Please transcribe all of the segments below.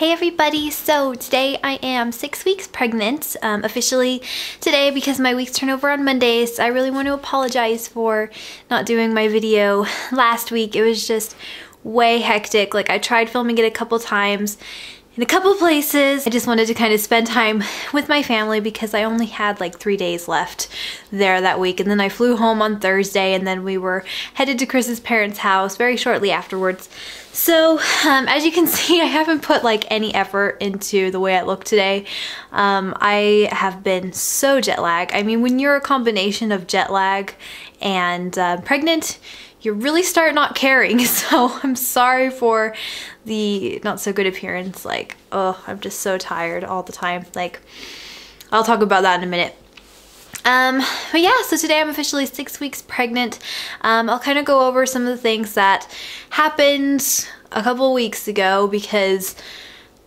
Hey everybody, so today I am 6 weeks pregnant, officially today because my weeks turn over on Mondays. I really want to apologize for not doing my video last week. It was just way hectic. Like, I tried filming it a couple times in a couple places. I just wanted to kind of spend time with my family because I only had like 3 days left there that week, and then I flew home on Thursday, and then we were headed to Chris's parents' house very shortly afterwards. So as you can see, I haven't put like any effort into the way I look today. I have been so jet lagged. I mean, when you're a combination of jet lag and pregnant, you really start not caring. So I'm sorry for the not so good appearance. Like, oh, I'm just so tired all the time. Like, I'll talk about that in a minute. But yeah, so today I'm officially 6 weeks pregnant. I'll kind of go over some of the things that happened a couple weeks ago because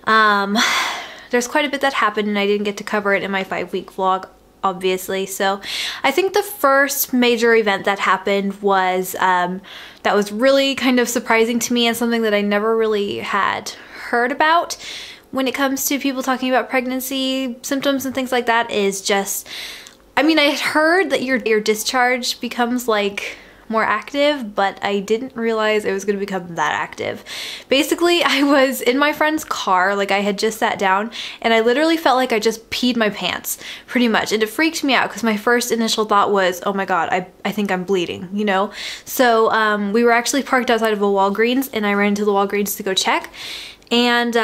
there's quite a bit that happened and I didn't get to cover it in my 5-week vlog, obviously. So I think the first major event that happened was that was really kind of surprising to me and something that I never really had heard about when it comes to people talking about pregnancy symptoms and things like that. Is just, I mean, I had heard that your discharge becomes like more active, but I didn't realize it was going to become that active. Basically, I was in my friend's car, like I had just sat down, and I literally felt like I just peed my pants, pretty much. And it freaked me out because my first initial thought was, oh my god, I think I'm bleeding, you know? So we were actually parked outside of a Walgreens, and I ran into the Walgreens to go check. And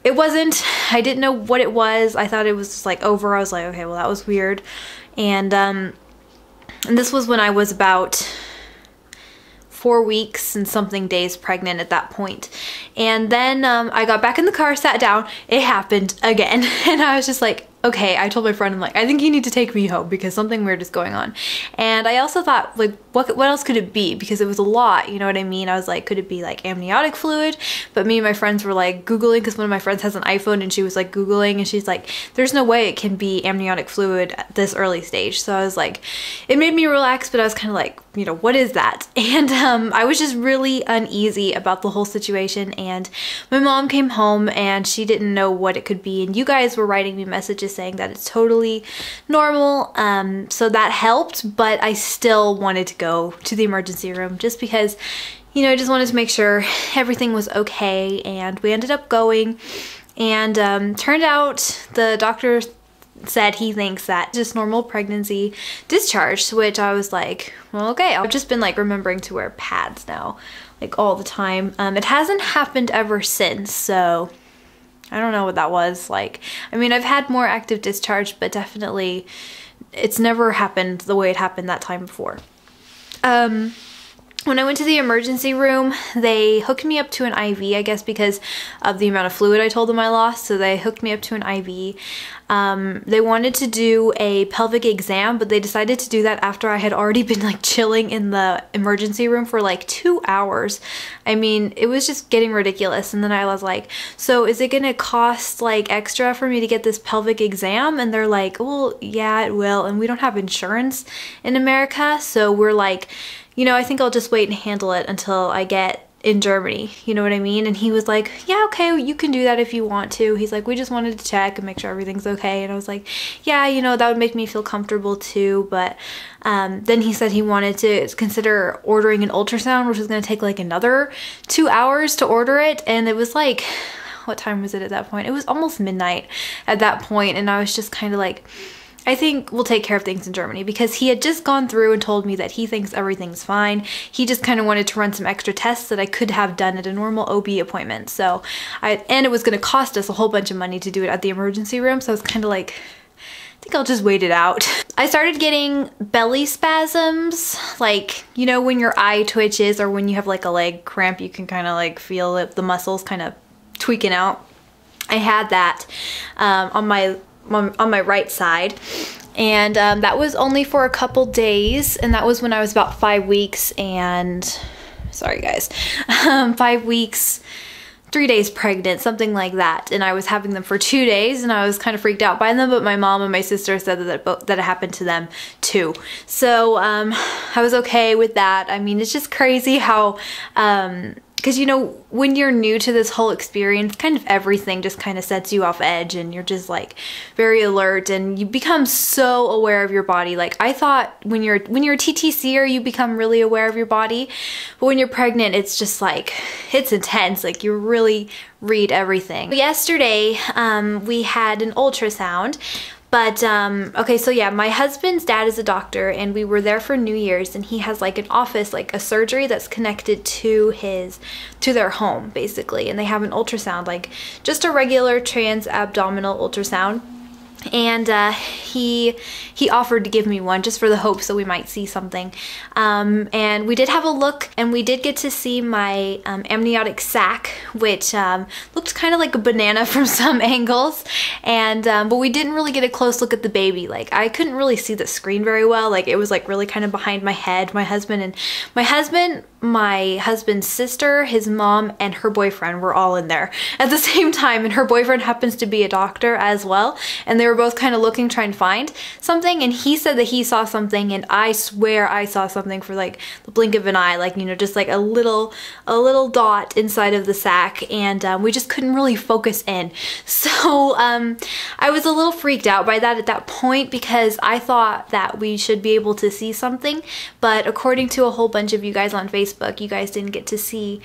it wasn't, I didn't know what it was. I thought it was just like over. I was like, okay, well, that was weird. And this was when I was about 4 weeks and something days pregnant at that point. And then I got back in the car, sat down, it happened again. And I was just like, okay, I told my friend, I'm like, I think you need to take me home because something weird is going on. And I also thought, like, what else could it be? Because it was a lot, you know what I mean? I was like, could it be like amniotic fluid? But me and my friends were like Googling, because one of my friends has an iPhone, and she was like Googling, and she's like, there's no way it can be amniotic fluid at this early stage. So I was like, it made me relax, but I was kind of like, you know, what is that? And I was just really uneasy about the whole situation. And my mom came home and she didn't know what it could be. And you guys were writing me messages saying that it's totally normal. So that helped, but I still wanted to go to the emergency room just because, you know, I just wanted to make sure everything was okay. And we ended up going, and turned out the doctor said he thinks that just normal pregnancy discharge, which I was like, well, okay. I've just been like remembering to wear pads now, like all the time. It hasn't happened ever since, so I don't know what that was like. I mean, I've had more active discharge, but definitely it's never happened the way it happened that time before. When I went to the emergency room, they hooked me up to an IV, I guess because of the amount of fluid I told them I lost, so they hooked me up to an IV. They wanted to do a pelvic exam, but they decided to do that after I had already been like chilling in the emergency room for like 2 hours. I mean, it was just getting ridiculous. And then I was like, so is it gonna cost like extra for me to get this pelvic exam? And they're like, well, yeah, it will. And we don't have insurance in America, so we're like, you know, I think I'll just wait and handle it until I get in Germany, you know what I mean? And he was like, yeah, okay, you can do that if you want to. He's like, we just wanted to check and make sure everything's okay. And I was like, yeah, you know, that would make me feel comfortable too. But then he said he wanted to consider ordering an ultrasound, which was going to take like another 2 hours to order it. And it was like, what time was it at that point? It was almost midnight at that point. And I was just kind of like, I think we'll take care of things in Germany, because he had just gone through and told me that he thinks everything's fine. He just kind of wanted to run some extra tests that I could have done at a normal OB appointment. So and it was going to cost us a whole bunch of money to do it at the emergency room. So I was kind of like, I think I'll just wait it out. I started getting belly spasms, like, you know, when your eye twitches or when you have like a leg cramp, you can kind of like feel it, the muscles kind of tweaking out. I had that on my right side, and that was only for a couple days, and that was when I was about 5 weeks and, sorry guys, 5 weeks, 3 days pregnant, something like that. And I was having them for 2 days, and I was kind of freaked out by them, but my mom and my sister said that it happened to them too. So I was okay with that. I mean, it's just crazy how because you know, when you're new to this whole experience, kind of everything just kind of sets you off edge, and you're just like very alert, and you become so aware of your body. Like I thought when you're a TTCer, you become really aware of your body, but when you're pregnant, it's just like, it's intense. Like you really read everything. Yesterday, we had an ultrasound. But, okay, so yeah, my husband's dad is a doctor, and we were there for New Year's, and he has like an office, like a surgery that's connected to their home, basically. And they have an ultrasound, like just a regular trans-abdominal ultrasound. And he offered to give me one just for the hopes that we might see something. And we did have a look, and we did get to see my amniotic sac, which looked kind of like a banana from some angles. And but we didn't really get a close look at the baby. Like I couldn't really see the screen very well. Like it was like really kind of behind my head. My husband's sister, his mom, and her boyfriend were all in there at the same time, and her boyfriend happens to be a doctor as well, and they were both kind of looking, trying to find something, and he said that he saw something, and I swear I saw something for like the blink of an eye, like, you know, just like a little dot inside of the sac, and we just couldn't really focus in. So I was a little freaked out by that at that point, because I thought that we should be able to see something, but according to a whole bunch of you guys on Facebook, you guys didn't get to see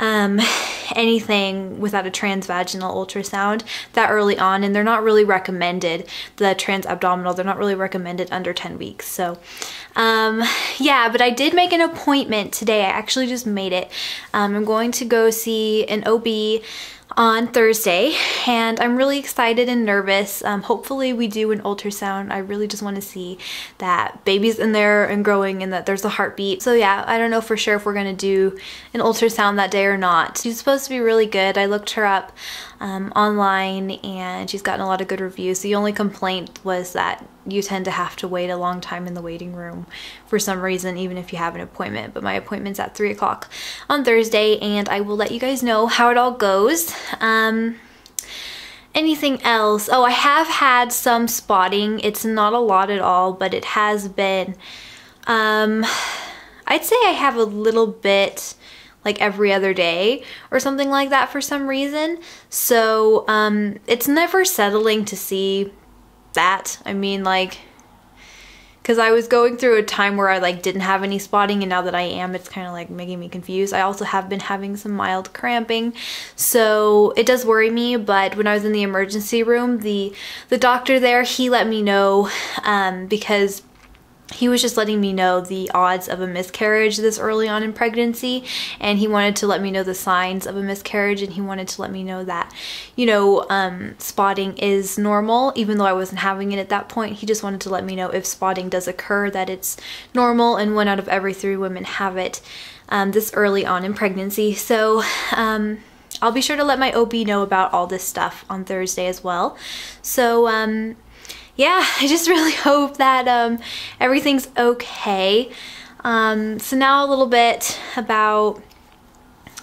anything without a transvaginal ultrasound that early on, and they're not really recommended, the transabdominal, they're not really recommended under 10 weeks. So yeah, but I did make an appointment today. I actually just made it. I'm going to go see an OB on Thursday, and I'm really excited and nervous. Hopefully we do an ultrasound. I really just want to see that baby's in there and growing, and that there's a heartbeat. So yeah, I don't know for sure if we're gonna do an ultrasound that day or not. She's supposed to be really good. I looked her up online, and she's gotten a lot of good reviews. The only complaint was that you tend to have to wait a long time in the waiting room for some reason, even if you have an appointment. But my appointment's at 3 o'clock on Thursday, and I will let you guys know how it all goes. Anything else? Oh, I have had some spotting. It's not a lot at all, but it has been, I'd say I have a little bit like every other day or something like that for some reason. So it's never settling to see that. I mean, like, because I was going through a time where I like didn't have any spotting, and now that I am, it's kind of like making me confused. I also have been having some mild cramping, so it does worry me. But when I was in the emergency room, the doctor there, he let me know, because he was just letting me know the odds of a miscarriage this early on in pregnancy, and he wanted to let me know the signs of a miscarriage, and he wanted to let me know that, you know, spotting is normal, even though I wasn't having it at that point. He just wanted to let me know if spotting does occur, that it's normal, and 1 out of every 3 women have it this early on in pregnancy. So I'll be sure to let my OB know about all this stuff on Thursday as well. So yeah, I just really hope that everything's okay. So now a little bit about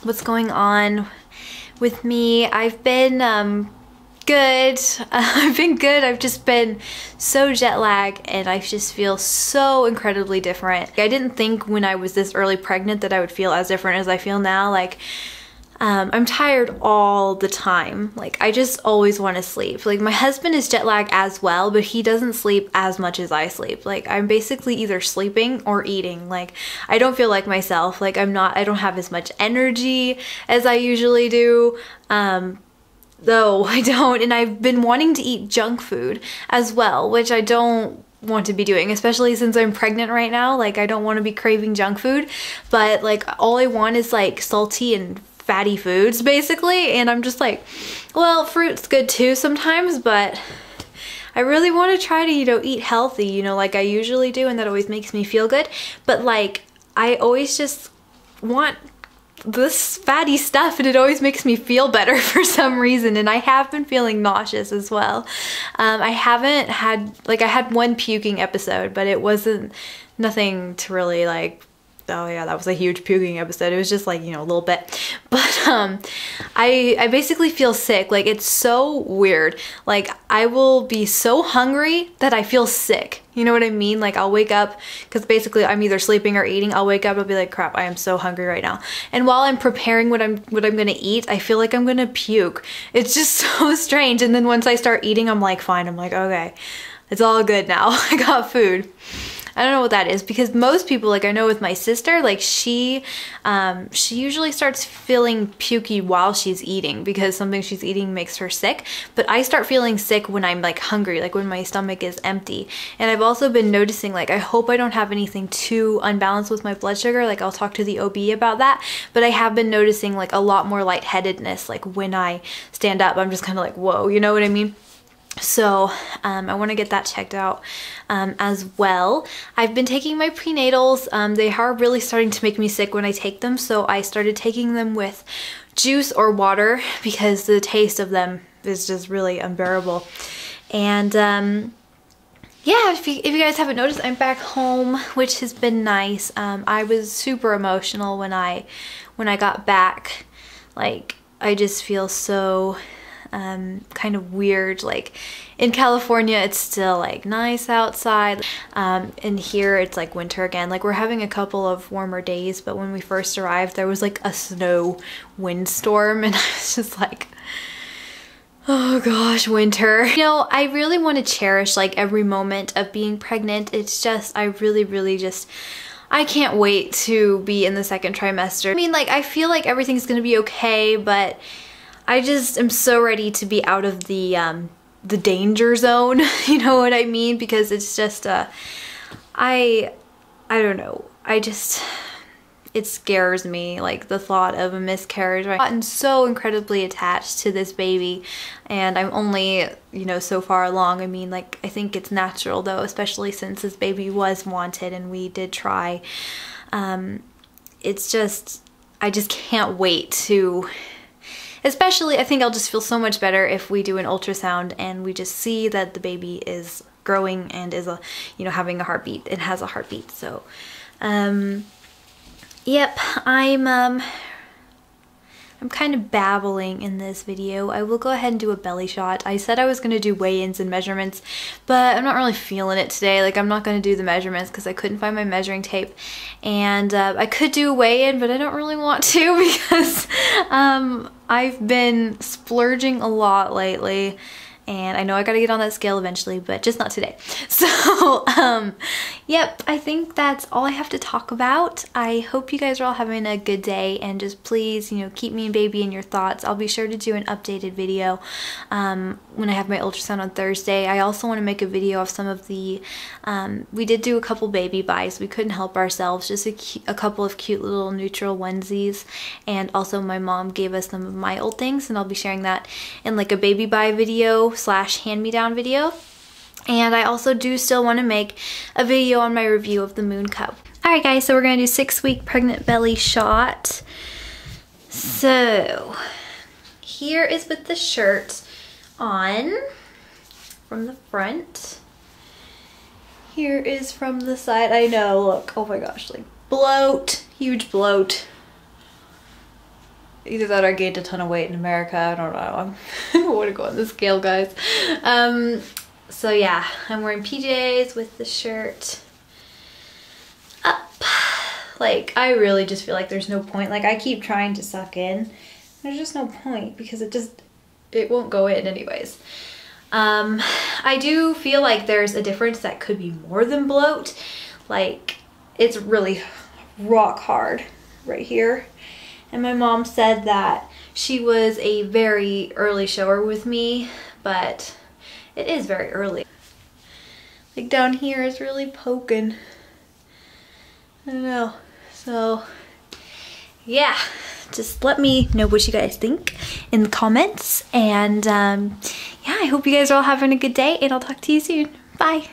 what's going on with me. I've been good. I've been good. I've just been so jet lagged, and I just feel so incredibly different. I didn't think when I was this early pregnant that I would feel as different as I feel now. Like, I'm tired all the time. Like, I just always want to sleep. Like, my husband is jet lagged as well, but he doesn't sleep as much as I sleep. Like, I'm basically either sleeping or eating. Like, I don't feel like myself. Like, I don't have as much energy as I usually do. Though I don't, and I've been wanting to eat junk food as well, which I don't want to be doing, especially since I'm pregnant right now. Like, I don't want to be craving junk food, but like all I want is like salty and fatty foods basically, and I'm just like, well, fruit's good too sometimes, but I really want to try to, you know, eat healthy, you know, like I usually do, and that always makes me feel good. But like, I always just want this fatty stuff, and it always makes me feel better for some reason. And I have been feeling nauseous as well. I haven't had, like, I had one puking episode, but it wasn't nothing to really like oh yeah, that was a huge puking episode. It was just like, you know, a little bit. But I basically feel sick. Like, it's so weird. Like, I will be so hungry that I feel sick. You know what I mean? Like, I'll wake up, because basically I'm either sleeping or eating. I'll wake up, I'll be like, crap, I am so hungry right now. And while I'm preparing what I'm gonna eat, I feel like I'm gonna puke. It's just so strange. And then once I start eating, I'm like, fine. I'm like, okay, it's all good now. I got food. I don't know what that is, because most people, like I know with my sister, like she usually starts feeling pukey while she's eating because something she's eating makes her sick. But I start feeling sick when I'm like hungry, like when my stomach is empty. And I've also been noticing, like, I hope I don't have anything too unbalanced with my blood sugar. Like, I'll talk to the OB about that. But I have been noticing like a lot more lightheadedness, like when I stand up. I'm just kind of like, whoa, you know what I mean? So I want to get that checked out as well. I've been taking my prenatals. They are really starting to make me sick when I take them, so I started taking them with juice or water because the taste of them is just really unbearable. And yeah, if you guys haven't noticed, I'm back home, which has been nice. I was super emotional when I got back. Like, I just feel so kind of weird. Like, in California it's still like nice outside, and here it's like winter again. Like, we're having a couple of warmer days, but when we first arrived there was like a snow windstorm, and I was just like, oh gosh, winter. You know, I really want to cherish like every moment of being pregnant. It's just, I really just, I can't wait to be in the second trimester. I mean, like, I feel like everything's gonna be okay, but I just am so ready to be out of the danger zone, you know what I mean? Because it's just, I don't know. It scares me, like, the thought of a miscarriage. I've gotten so incredibly attached to this baby, and I'm only, you know, so far along. I mean, like, I think it's natural though, especially since this baby was wanted and we did try. It's just, I just can't wait to... Especially, I think I'll just feel so much better if we do an ultrasound and we just see that the baby is growing and is, you know, having a heartbeat. It has a heartbeat. So, yep, I'm kind of babbling in this video. I will go ahead and do a belly shot. I said I was going to do weigh-ins and measurements, but I'm not really feeling it today. Like, I'm not going to do the measurements because I couldn't find my measuring tape. And I could do a weigh-in, but I don't really want to because I've been splurging a lot lately. And I know I gotta get on that scale eventually, but just not today. So, yep, I think that's all I have to talk about. I hope you guys are all having a good day, and just please, you know, keep me and baby in your thoughts. I'll be sure to do an updated video when I have my ultrasound on Thursday. I also want to make a video of some of the, we did do a couple baby buys. We couldn't help ourselves, just a couple of cute little neutral onesies. And also my mom gave us some of my old things, and I'll be sharing that in like a baby buy video / hand-me-down video. And I also do still want to make a video on my review of the Moon Cup. Alright guys, so we're going to do 6-week pregnant belly shot. So here is with the shirt on from the front. Here is from the side. I know, look, oh my gosh, like bloat, huge bloat. Either that or I gained a ton of weight in America. I don't know. I don't want to go on the scale, guys. So yeah, I'm wearing PJs with the shirt up. Like, I really just feel like there's no point. Like, I keep trying to suck in. There's just no point because it won't go in anyways. I do feel like there's a difference that could be more than bloat. Like, it's really rock hard right here. And my mom said that she was a very early shower with me, but it is very early. Like, down here is really poking. I don't know. So, yeah. Just let me know what you guys think in the comments. And, yeah, I hope you guys are all having a good day, and I'll talk to you soon. Bye.